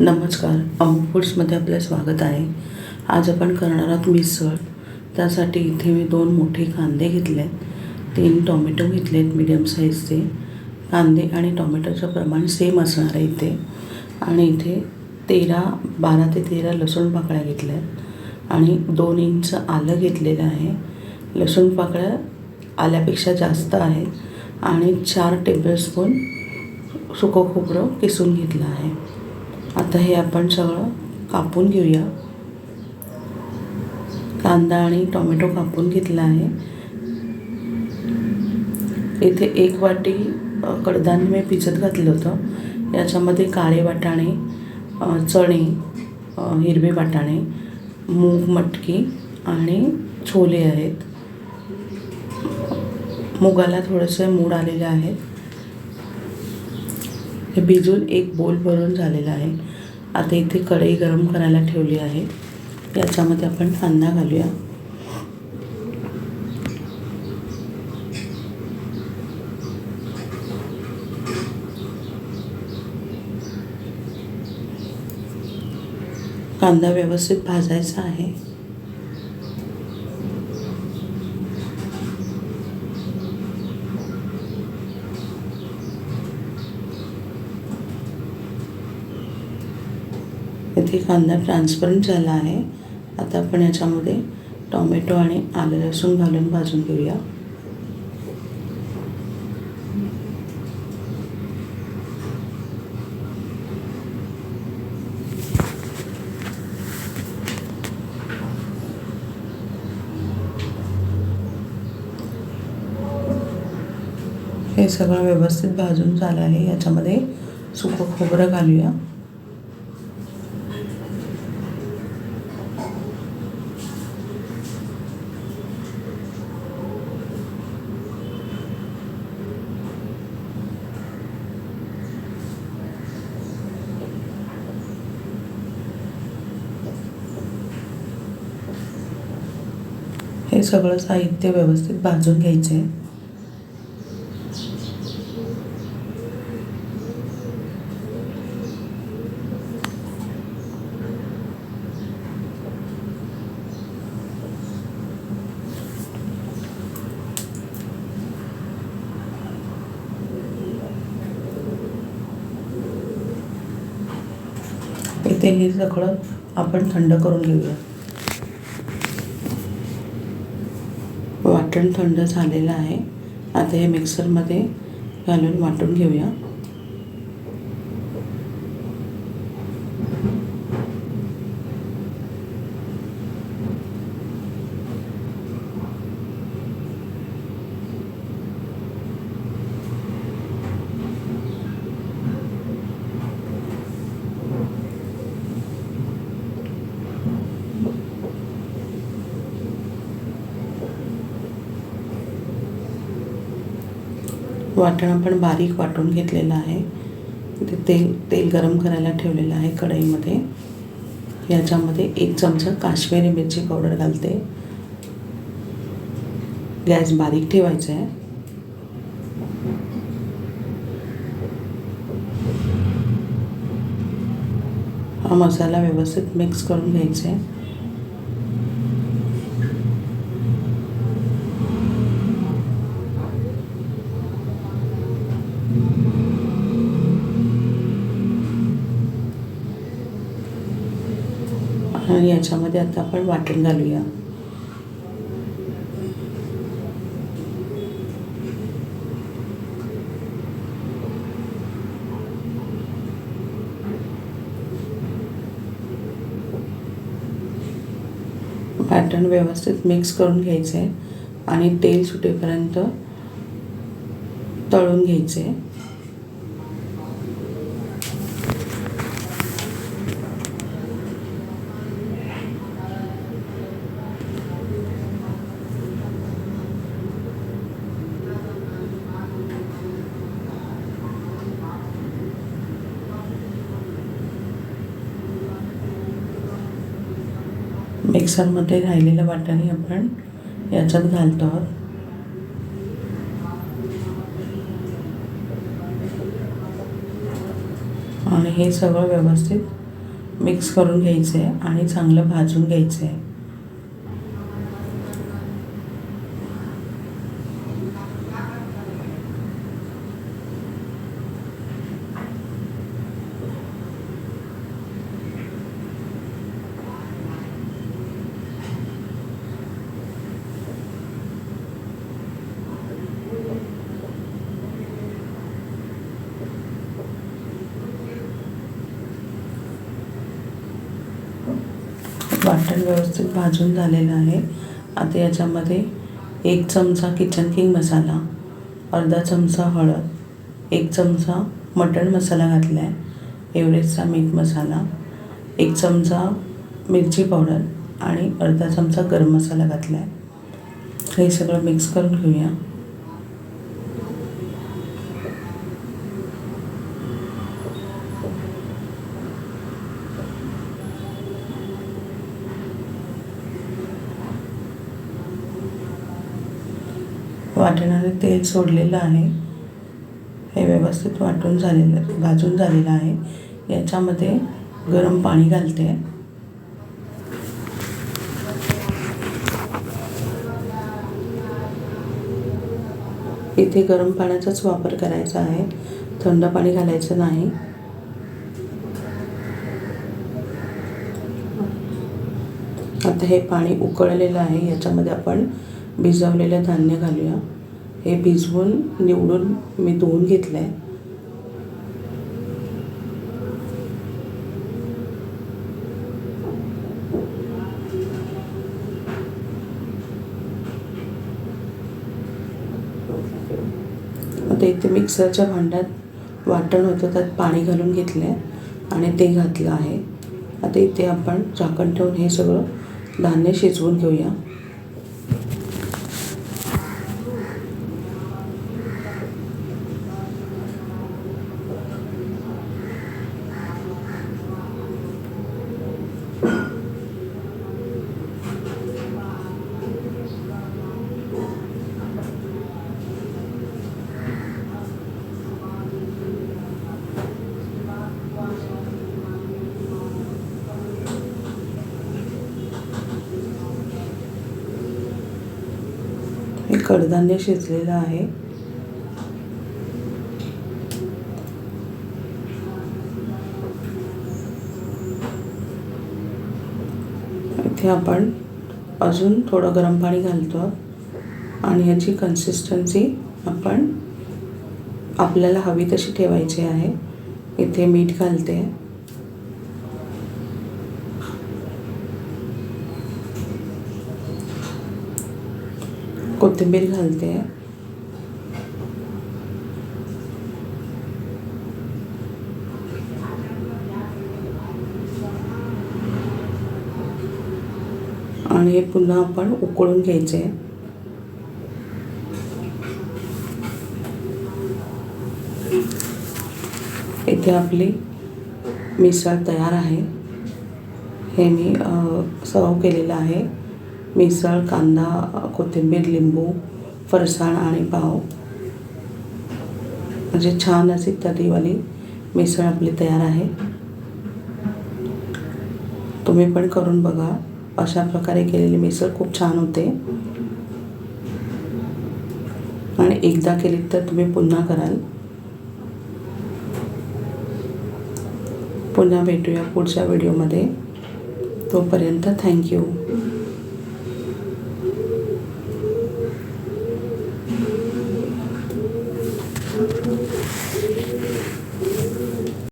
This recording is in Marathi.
नमस्कार, अमू फूड्समध्ये आपलं स्वागत आहे. आज आपण करणार आहोत मिसळ. त्यासाठी इथे मी 2 मोठे कांदे घेतले आहेत, 3 टोमॅटो घेतले आहेत मीडियम साईजचे. कांदे आणि टोमॅटोचं प्रमाण सेम असणार आहे इथे. आणि इथे 12 ते 13 लसूण पाकळ्या घेतल्या आहेत आणि 2 इंच आलं घेतलेलं आहे. लसूण पाकळ्या आल्यापेक्षा जास्त आहेत आणि 4 टेबलस्पून सुकं खोबरं किसून घेतलं आहे. आता हे आपण सगळं कापून घेऊया. कांदा आणि टोमॅटो कापून घेतला आहे. इथे 1 वाटी कडधान्य मी भिजत घातलं होतं. याच्यामध्ये काळे वाटाणे, चणे, हिरवे वाटाणे, मूग, मटकी आणि छोले आहेत. मुगाला थोडेसे मूड आलेले आहेत. हे भिजून एक बोल भरून झालेलं आहे. आता इथे कढई गरम करायला ठेवली आहे. याच्यामध्ये आपण कांदा घालूया. कांदा व्यवस्थित भाजायचा आहे. इथे कांदा ट्रान्सपरंट झाला आहे. आता आपण याच्यामध्ये टोमॅटो आणि आलं लसूण घालून भाजून घेऊया. हे सगळं व्यवस्थित भाजून झालं आहे. याच्यामध्ये सुकं खोबरं घालूया. हे सगळं साहित्य व्यवस्थित भाजून घ्यायचे. इथे हे सगळं आपण थंड करून घेऊया. वाटण थंड झालेलं आहे. आता हे मिक्सरमध्ये घालून वाटून घेऊया. वाटण आपण बारीक वाटून घेतलेलं आहे. इथे तेल गरम करायला ठेवलेलं आहे कढईमध्ये. याच्यामध्ये 1 चमचा काश्मीरी मिरची पावडर घालते. गॅस बारीक ठेवायचा आहे. हा मसाला व्यवस्थित मिक्स करून घ्यायचा आहे. आणि याच्यामध्ये आता आपण वाटण घालूया. वाटण व्यवस्थित मिक्स करून घ्यायचं आहे आणि तेल सुटेपर्यंत तळून घ्यायचे आहे. मिक्सरमध्ये राहिलेलं वाटाणे आपण याच्यात घालतो आहोत. आणि हे सगळं व्यवस्थित मिक्स करून घ्यायचं आहे आणि चांगलं भाजून घ्यायचं आहे. वाटण व्यवस्थित भाजून झालेलं आहे. आता याच्यामध्ये 1 चमचा किचन किंग मसाला, अर्धा चमचा हळद, 1 चमचा मटण मसाला घातला आहे, एव्हरेस्टचा मीठ मसाला, 1 चमचा मिरची पावडर आणि अर्धा चमचा गरम मसाला घातला आहे. हे सगळं मिक्स करून घेऊया. वाटणाने तेल सोडलेलं आहे. हे व्यवस्थित भाजून झालेलं आहे. याच्यामध्ये गरम पाणी घालते. इथे गरम पाण्याचाच वापर करायचा आहे, थंड पाणी घालायचं नाही. आता हे पाणी उकळलेलं आहे. याच्यामध्ये आपण भिजवलेले धान्य घालूया. हे भिजवून निवडून मी धुवून घेतलं आहे. आता इथे मिक्सरच्या भांड्यात वाटण होतं, त्यात पाणी घालून घेतलं आहे आणि ते घातलं आहे. आता इथे आपण झाकण ठेवून हे सगळं धान्य शिजवून घेऊया. हे कडधान्य शिजलेलं आहे. इथे आपण अजून थोडं गरम पाणी घालतो आणि याची कन्सिस्टन्सी आपण आपल्याला हवी तशी ठेवायची आहे. इथे मीठ घालते, कोथिंबीर घालते, आणि हे पुन्हा आपण उकळून घ्यायचे. इथे आपली मिसळ तयार आहे. हे मी सर्व केलेलं आहे. मिसळ, कांदा, कोथिंबीर, लिंबू, फरसाण आणि पाव, म्हणजे छान अशी तर्रीवाली मिसळ आपली तयार आहे. तुम्ही पण करून बघा. अशा प्रकारे केलेली मिसळ खूप छान होते आणि एकदा केली तर तुम्ही पुन्हा कराल. पुन्हा भेटूया पुढच्या व्हिडिओमध्ये. तोपर्यंत थँक्यू.